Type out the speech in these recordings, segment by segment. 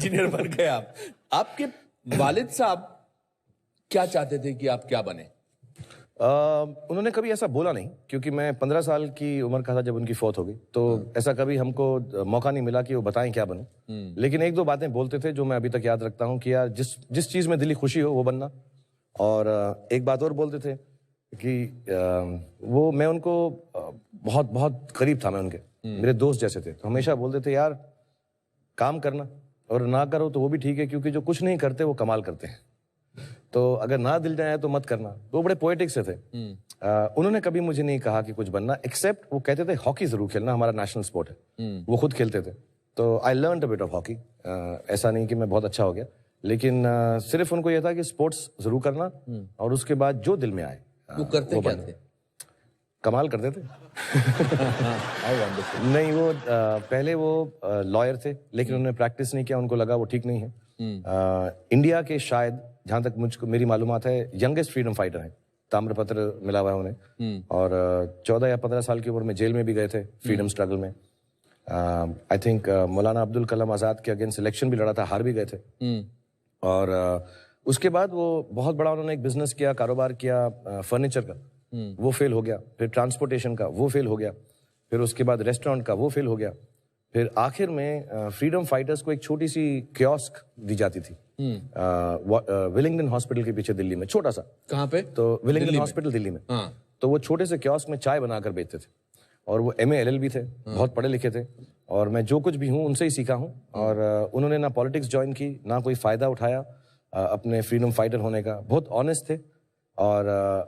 Engineer बन गए आप। आपके वालिद साहब क्या चाहते थे कि आप क्या बने? उन्होंने कभी ऐसा बोला नहीं, क्योंकि मैं 15 साल की उम्र का था जब उनकी फौत हो गई, तो ऐसा कभी हमको मौका नहीं मिला कि वो बताएं क्या बनूं। लेकिन एक दो बातें बोलते थे जो मैं अभी तक याद रखता हूं कि यार जिस चीज में दिली खुशी हो वो बनना। और एक बात और बोलते थे कि वो मैं उनको बहुत बहुत करीब था, मैं उनके मेरे दोस्त जैसे थे, तो हमेशा बोलते थे यार काम करना और ना करो तो वो भी ठीक है, क्योंकि जो कुछ नहीं करते वो कमाल करते हैं, तो अगर ना दिल जाए तो मत करना। तो वो बड़े पोएटिक से थे। उन्होंने कभी मुझे नहीं कहा कि कुछ बनना, एक्सेप्ट वो कहते थे हॉकी जरूर खेलना, हमारा नेशनल स्पोर्ट है। वो खुद खेलते थे, तो I learn a bit of hockey. ऐसा नहीं कि मैं बहुत अच्छा हो गया, लेकिन सिर्फ उनको यह था कि स्पोर्ट्स जरूर करना और उसके बाद जो दिल में आए वो करते क्या थे? कमाल करते थे। नहीं, वो पहले वो लॉयर थे, लेकिन उन्होंने प्रैक्टिस नहीं किया, उनको लगा वो ठीक नहीं है। इंडिया के शायद, जहां तक मुझको मेरी मालूमात है, यंगेस्ट फ्रीडम फाइटर हैं, ताम्रपत्र मिला हुआ है उन्हें। और 14 या 15 साल की उम्र में जेल में भी गए थे फ्रीडम स्ट्रगल में। आई थिंक मौलाना अब्दुल कलाम आजाद के अगेंस्ट इलेक्शन भी लड़ा था, हार भी गए थे। और उसके बाद वो बहुत बड़ा उन्होंने एक बिजनेस किया, कारोबार किया फर्नीचर का, वो फेल हो गया। फिर ट्रांसपोर्टेशन का, वो फेल हो गया। फिर उसके बाद रेस्टोरेंट का, वो फेल हो गया। फिर आखिर में फ्रीडम फाइटर्स को एक छोटी सी कियोस्क दी जाती थी विलिंगडन हॉस्पिटल के पीछे दिल्ली में, छोटा सा। कहाँ पे? तो विलिंगडन हॉस्पिटल दिल्ली में। तो वो छोटे से कियोस्क में चाय बनाकर बेचते थे, और वो MA LLB थे, बहुत पढ़े लिखे थे, और मैं जो कुछ भी हूँ उनसे ही सीखा हूँ। और उन्होंने ना पॉलिटिक्स ज्वाइन की, ना कोई फायदा उठाया अपने फ्रीडम फाइटर होने का, बहुत ऑनेस्ट थे। और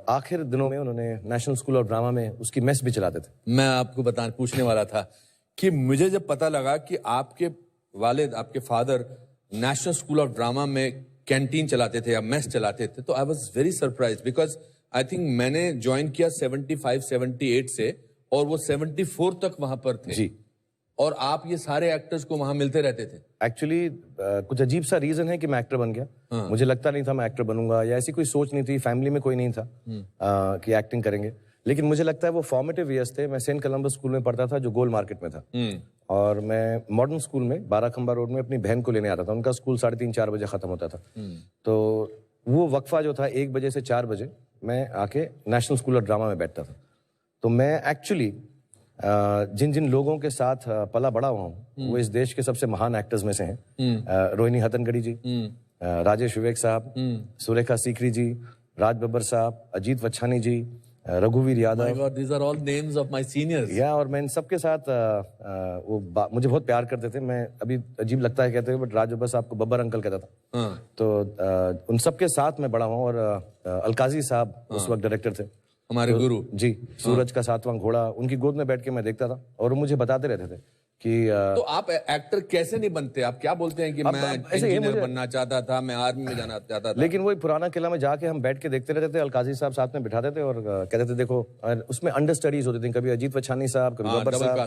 आखिर दिनों में उन्होंने नेशनल स्कूल ऑफ ड्रामा में उसकी मेस भी चलाते थे। मैं आपको पूछने वाला था कि मुझे जब पता लगा कि आपके वालिद, आपके father national school of drama में कैंटीन चलाते थे या मेस चलाते थे, तो I was very surprise, because I think मैंने ज्वाइन किया 75-78 से, और वो 74 तक वहां पर थे जी। और आप ये सारे एक्टर्स को वहां मिलते रहते थे। एक्चुअली कुछ अजीब सा रीजन है कि मैं एक्टर बन गया। मुझे लगता नहीं था मैं एक्टर बनूंगा, या ऐसी कोई सोच नहीं थी, फैमिली में कोई नहीं था कि एक्टिंग करेंगे। लेकिन मुझे लगता है वो फॉर्मेटिव ईयर्स थे। मैं सेंट कोलंबस स्कूल में पढ़ता था, जो गोल मार्केट में था, और मैं मॉडर्न स्कूल में 12 खंबा रोड में अपनी बहन को लेने आता था। उनका स्कूल 3:30-4 बजे खत्म होता था। तो वो वक्फा जो था 1 बजे से 4 बजे, मैं आके नेशनल स्कूल ऑफ ड्रामा में बैठता था। तो मैं एक्चुअली जिन जिन लोगों के साथ पला बड़ा हुआ हूँ, वो इस देश के सबसे महान एक्टर्स में से हैं। रोहिणी हट्टंगडी जी, राजेश विवेक साहब, सुरेखा सीकरी जी, राज बब्बर साहब, अजीत वच्छानी जी, रघुवीर Yadav. My God, these are all names of my seniors. या और मैं इन सबके साथ मुझे बहुत प्यार करते थे। मैं अभी अजीब लगता है कहते हुए, बट राज बब्बर साहब को बब्बर अंकल कहता था। तो उन सबके साथ मैं बड़ा हुआ। और अलकाजी साहब उस वक्त डायरेक्टर थे, हमारे गुरु जी। सूरज का 7वां घोड़ा, उनकी गोद में बैठ के मैं देखता था, और वो मुझे बताते रहते थे कि तो आप एक्टर कैसे नहीं बनते? आप क्या बोलते हैं कि मैं इंजीनियर बनना चाहता था, मैं आर्मी में जाना चाहता था? लेकिन वही पुराना किला में जाके हम बैठ के देखते रहते थे। अलकाजी साहब साथ में बिठाते थे और कहते थे देखो, उसमें अंडर स्टडीज होती थी, कभी अजीत वच्छानी साहब, कभी बब्बर साहब,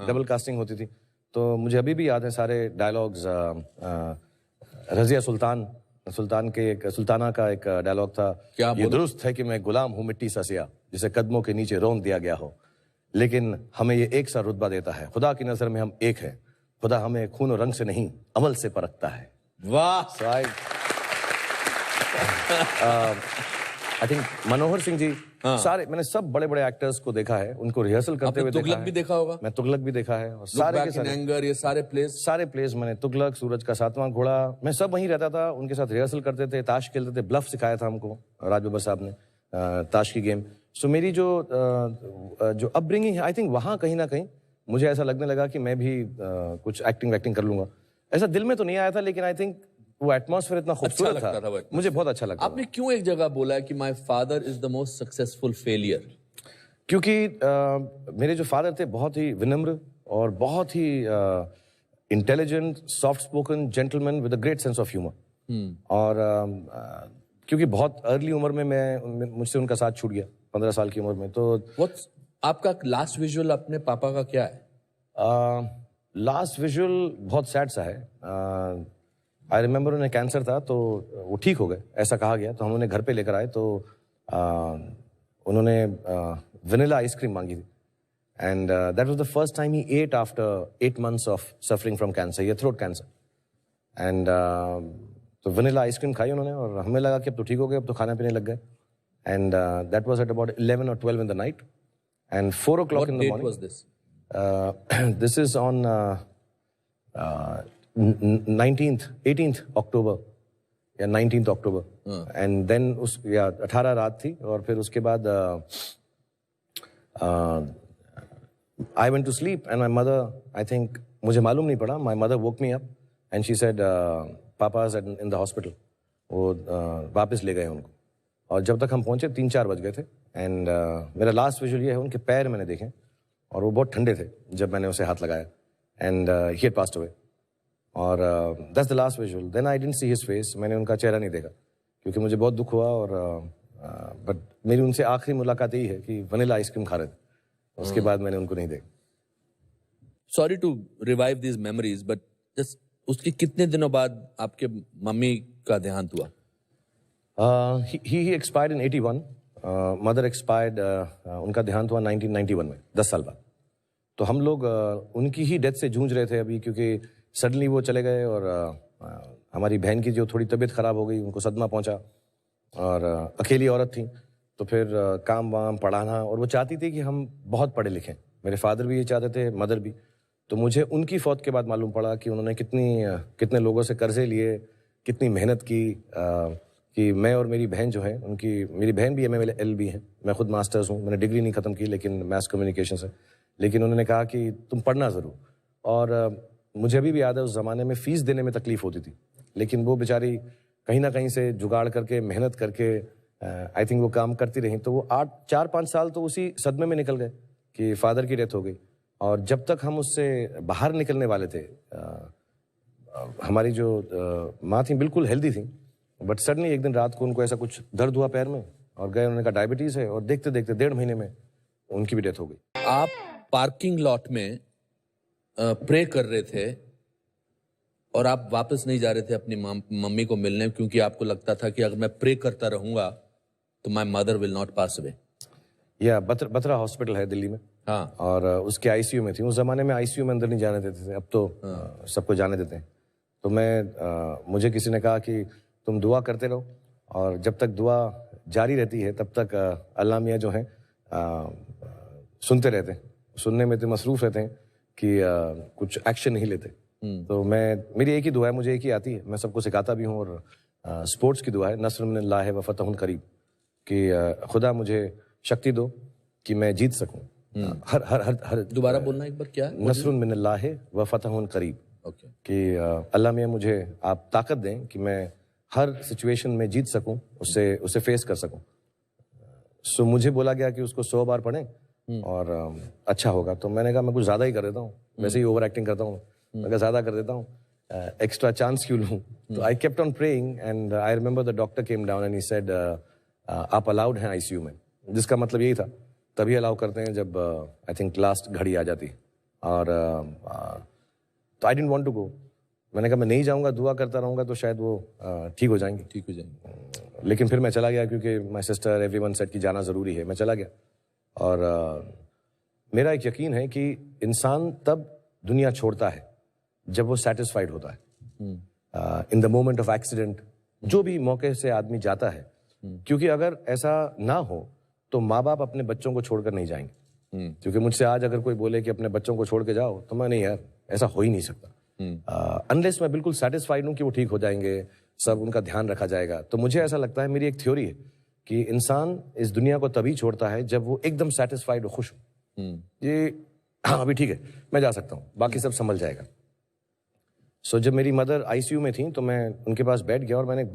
डबल कास्टिंग होती थी। तो मुझे अभी भी याद है सारे डायलॉग्स। रजिया सुल्ताना का एक डायलॉग था, ये दुरुस्त है कि मैं गुलाम हूं मिट्टी सा सिया, जिसे कदमों के नीचे रौंद दिया गया हो, लेकिन हमें ये एक सा रुतबा देता है। खुदा की नजर में हम एक हैं, खुदा हमें खून और रंग से नहीं अमल से परखता है। वाह। आई थिंक मनोहर सिंह जी, सारे मैंने सब बड़े बड़े एक्टर्स को देखा है, उनको रिहर्सल करते हुए तुगलक भी देखा होगा। मैं तुगलक भी देखा है, और ये सारे प्लेस मैंने, तुगलक, सूरज का 7वां घोड़ा, मैं सब वहीं रहता था, उनके साथ रिहर्सल करते थे, ताश खेलते थे। ब्लफ सिखाया था हमको राज बब्बर साहब ने, ताश की गेम। सो मेरी जो अपब्रिंगिंग है, आई थिंक वहां कहीं ना कहीं मुझे ऐसा लगने लगा कि मैं भी कुछ एक्टिंग कर लूंगा। ऐसा दिल में तो नहीं आया था, लेकिन आई थिंक वो एटमॉस्फेयर इतना खूबसूरत था, मुझे बहुत अच्छा लगता। आपने क्यों एक जगह बोला कि my father is the most successful failure? क्योंकि मेरे जो फादर थे बहुत ही विनम्र और बहुत ही intelligent, soft spoken gentleman with a great sense of humour. और क्योंकि बहुत अर्ली उम्र में मुझसे उनका साथ छूट गया, 15 साल की उम्र में। तो आपका लास्ट विजुअल अपने पापा का क्या है? लास्ट विजुअल बहुत सैड सा है। आई रिमेम्बर उन्हें कैंसर था, तो वो ठीक हो गए ऐसा कहा गया। तो हम उन्हें घर पे लेकर आए, तो उन्होंने वनीला आइसक्रीम मांगी थी, and that was the first time he ate after 8 months of suffering from cancer, ये थ्रोट कैंसर। एंड तो वनीला आइसक्रीम खाई उन्होंने और हमें लगा कि अब तो ठीक हो गए, अब तो खाना पीने लग गए. And that was at about 11 or 12 in the night. And 4 o'clock What in the date morning. was this? This is on 19th, 18th October. या 19th October. And then 18 रात थी और फिर उसके बाद I went to sleep and my mother, I think, मुझे मालूम नहीं पड़ा, my mother woke me up and she said, Papa's in the hospital. वो वापस ले गए उनको. और जब तक हम पहुंचे 3-4 बज गए थे. एंड मेरा लास्ट विजुअल ये है, उनके पैर मैंने देखे और वो बहुत ठंडे थे जब मैंने उसे हाथ लगाया. And he had passed away. और that's the last visual. Then I didn't see his face. मैंने उनका चेहरा नहीं देखा क्योंकि मुझे बहुत दुख हुआ. और बट मेरी उनसे आखिरी मुलाकात यही है कि वनीला आइसक्रीम खा रहे थे. उसके बाद मैंने उनको नहीं देखा. Sorry to revive these memories, but just उसके कितने दिनों बाद आपके मम्मी का देहांत हुआ? He expired in 81. Mother expired, उनका देहांत हुआ 1991 में, 10 साल बाद. तो हम लोग उनकी ही डेथ से जूझ रहे थे अभी, क्योंकि सडनली वो चले गए और हमारी बहन की जो थोड़ी तबीयत खराब हो गई, उनको सदमा पहुंचा और अकेली औरत थी. तो फिर काम वाम पढ़ाना, और वो चाहती थी कि हम बहुत पढ़े लिखें. मेरे फादर भी ये चाहते थे, मदर भी. तो मुझे उनकी फौत के बाद मालूम पड़ा कि उन्होंने कितने लोगों से कर्जे लिए, कितनी मेहनत की, कि मैं और मेरी बहन जो है, मेरी बहन भी MLLB है, मैं खुद मास्टर्स हूँ. मैंने डिग्री नहीं ख़त्म की लेकिन मैस कम्युनिकेशन से. लेकिन उन्होंने कहा कि तुम पढ़ना ज़रूर. और मुझे अभी भी याद है, उस ज़माने में फ़ीस देने में तकलीफ़ होती थी, लेकिन वो बेचारी कहीं ना कहीं से जुगाड़ करके, मेहनत करके, आई थिंक वो काम करती रही. तो वो 4-5 साल तो उसी सदमे में निकल गए कि फ़ादर की डेथ हो गई. और जब तक हम उससे बाहर निकलने वाले थे, हमारी जो माँ थी बिल्कुल हेल्दी थी, बट सडनली एक दिन रात को उनको ऐसा कुछ दर्द हुआ पैर में और गए. उन्होंने कहा डायबिटीज़ है, और देखते देखते 1.5 महीने में उनकी भी डेथ हो गई. आप पार्किंग लॉट में प्रे कर रहे थे और आप वापस नहीं जा रहे थे अपनी मम्मी को मिलने, क्योंकि आपको लगता था कि अगर मैं प्रे करता रहूंगा तो my mother will not pass away. या बत्रा हॉस्पिटल है दिल्ली में. हाँ. और उसके ICU में थी. उस जमाने में ICU में अंदर नहीं जाने देते थे, अब तो सबको जाने देते हैं. तो मुझे किसी ने कहा कि तुम दुआ करते रहो, और जब तक दुआ जारी रहती है तब तक अल्लाह मियाँ जो हैं सुनते रहते हैं. सुनने में तो मसरूफ़ रहते हैं कि कुछ एक्शन नहीं लेते. तो मेरी एक ही दुआ है, मुझे एक ही आती है, मैं सबको सिखाता भी हूँ. और स्पोर्ट्स की दुआ है, नस्र मिनल्लाह व फतहुन करीब, कि खुदा मुझे शक्ति दो कि मैं जीत सकूं. हर दोबारा बोलना एक बार, क्या? नस्र मिनल्लाह व फतहुन करीब. ओके. कि अल्लाह मियाँ मुझे आप ताकत दें कि मैं हर सिचुएशन में जीत सकूं, उसे फेस कर सकूं. सो मुझे बोला गया कि उसको 100 बार पढ़ें और अच्छा होगा. तो मैंने कहा मैं कुछ ज़्यादा ही कर देता हूँ, वैसे ही ओवर एक्टिंग करता हूँ, मैं ज़्यादा कर देता हूँ, एक्स्ट्रा चांस क्यों लूँ. तो I kept on praying and I remember the doctor came down and he said आप अलाउड हैं ICU में. जिसका मतलब यही था, तभी अलाउ करते हैं जब आई थिंक लास्ट घड़ी आ जाती. और तो I didn't want to go. मैंने कहा मैं नहीं जाऊंगा, दुआ करता रहूंगा तो शायद वो ठीक हो जाएंगे. लेकिन फिर मैं चला गया, क्योंकि माय सिस्टर एवरीवन सेड कि जाना ज़रूरी है. मैं चला गया. और मेरा एक यकीन है कि इंसान तब दुनिया छोड़ता है जब वो सेटिस्फाइड होता है. In the moment of accident, जो भी मौके से आदमी जाता है, क्योंकि अगर ऐसा ना हो तो माँ बाप अपने बच्चों को छोड़कर नहीं जाएंगे. क्योंकि मुझसे आज अगर कोई बोले कि अपने बच्चों को छोड़ के जाओ, तो मैं नहीं यार, ऐसा हो ही नहीं सकता. अनलेस मैं बिल्कुल सेटिस्फाइड हूँ कि वो ठीक हो जाएंगे, सब उनका ध्यान रखा जाएगा. तो मुझे ऐसा लगता है, मेरी एक थ्योरी है कि इंसान इस दुनिया को तभी छोड़ता है जब वो एकदम सेटिस्फाइड हो, खुश हो. ये हाँ अभी ठीक है, मैं जा सकता हूँ, बाकी सब संभल जाएगा. सो जब मेरी मदर ICU में थी तो मैं उनके पास बैठ गया और मैंने एक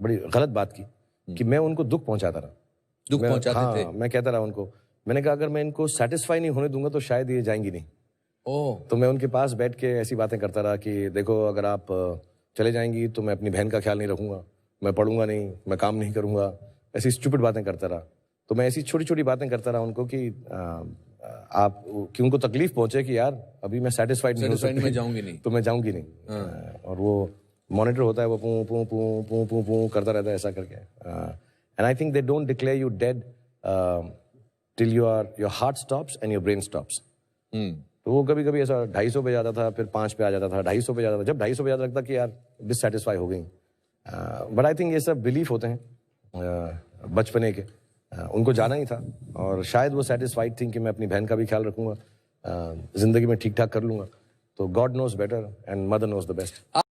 बड़ी गलत बात की कि मैं उनको दुख पहुंचाता रहा. दुख पहुंचाते थे? मैं कहता रहा उनको. मैंने कहा अगर मैं इनको सेटिस्फाई नहीं होने दूंगा तो शायद ये जाएंगी नहीं. तो मैं उनके पास बैठ के ऐसी बातें करता रहा कि देखो, अगर आप चले जाएंगी तो मैं अपनी बहन का ख्याल नहीं रखूंगा, मैं पढ़ूंगा नहीं, मैं काम नहीं करूंगा. ऐसी स्टूपिड बातें करता रहा. तो मैं ऐसी छोटी छोटी बातें करता रहा उनको कि उनको तकलीफ पहुंचे कि यार अभी मैं सेटिस्फाइड नहीं हो सकती, मैं जाऊंगी नहीं, तो मैं जाऊंगी नहीं. और वो मॉनिटर होता है, वो पू पू पू पू पू पू करता रहता है ऐसा करके. And I think they don't declare you dead till your heart stops and your brain stops. तो वो कभी कभी ऐसा 250 पे जाता था, फिर 5 पे आ जाता था, 250 पे जाता था। जब 250 पे जाता लगता कि यार डिससेटिस्फाई हो गई। बट आई थिंक ये सब बिलीफ होते हैं बचपने के। उनको जाना ही था और शायद वो सेटिस्फाइड थी कि मैं अपनी बहन का भी ख्याल रखूंगा, जिंदगी में ठीक ठाक कर लूंगा। तो God knows better and mother knows the best.